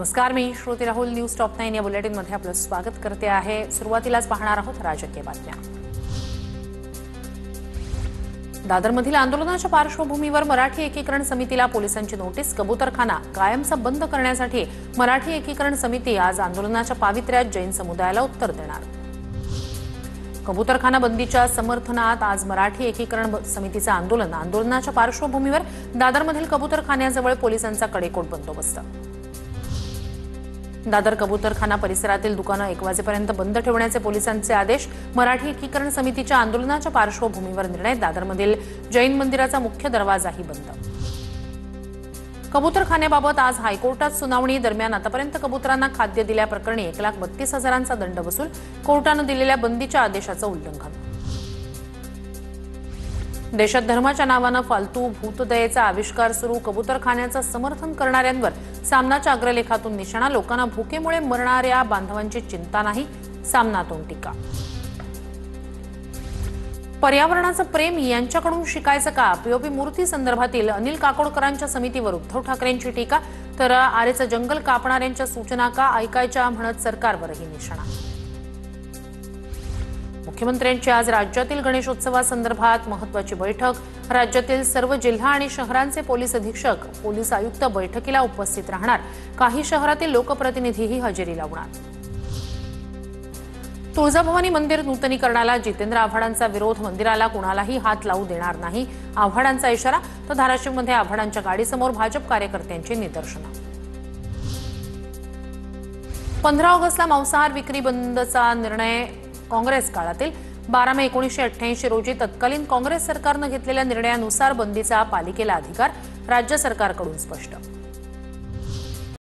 नमस्कार, मी Shruti Rahul. News top 9 या बुलेटिनमध्ये आपलं स्वागत करते आहे. सुरुवातीलाच पाहणार आहोत राजकीय बातम्या. दादरमधील आंदोलनाच्या पार्श्वभूमीवर मराठी एकीकरण समितीला पोलिसांची नोटीस. कबूतरखाना कायमचा बंद करण्यासाठी मराठी एकीकरण समिती आज आंदोलनाच्या पावित्र्यात जैन समुदायाला उत्तर देणार. कबूतरखाना बंदीच्या समर्थनात आज मराठी एकीकरण समितीचं आंदोलनाच्या पार्श्वभूमीवर दादरमधील कबूतरखान्याजवळ पोलिसांचा कडेकोट बंदोबस्त. दादर कबूतरखाना परिसरातील दुकानं 1 वाजेपर्यंत बंद ठेवण्याचे पोलिसांचे आदेश. मराठी एकीकरण समितीच्या आंदोलनाच्या पार्श्वभूमीवर निर्णय. दादरमधील जैन मंदिराचा मुख्य दरवाजाही बंद. कबूतरखान्याबाबत आज हायकोर्टात सुनावणी. दरम्यान आतापर्यंत कबुतरांना खाद्य दिल्याप्रकरणी 1,32,000चा दंड वसूल. कोर्टानं दिलेल्या बंदीच्या आदेशाचं उल्लंघन. देशात धर्माच्या नावानं फालतू भूतदयेचा आविष्कार सुरू. कबूतरखान्याचं समर्थन करणाऱ्यांवर सामनाच्या अग्रलेखातून निशाणा. लोकांना भुकेमुळे मरणाऱ्या बांधवांची चिंता नाही, सामनातून टीका. पर्यावरणाचं प्रेम यांच्याकडून शिकायचं का? पीओपी मूर्ती संदर्भातील अनिल काकोडकरांच्या समितीवर उद्धव ठाकरेंची टीका. तर आरेचं जंगल कापणाऱ्यांच्या सूचना का ऐकायच्या म्हणत सरकारवरही निशाणा. मुख्यमंत्र्यांची आज राज्यातील गणेशोत्सवासंदर्भात महत्त्वाची बैठक. राज्यातील सर्व जिल्हा आणि शहरांचे पोलीस अधीक्षक, पोलीस आयुक्त बैठकीला उपस्थित राहणार. काही शहरातील लोकप्रतिनिधीही हजेरी लावणार. तुळजाभवानी मंदिर नूतनीकरणाला जितेंद्र आव्हाडांचा विरोध. मंदिराला कुणालाही हात लावू देणार नाही, आव्हाडांचा इशारा. तर धाराशिवमध्ये आव्हाडांच्या गाडीसमोर भाजप कार्यकर्त्यांची निदर्शनं. 15 ऑगस्टला मांसाहार विक्री बंदचा निर्णय. काँग्रेस काळातील 12 मे 1988 रोजी तत्कालीन काँग्रेस सरकारनं घेतलेल्या निर्णयानुसार बंदीचा पालिकेला अधिकार. राज्य सरकारकडून स्पष्ट.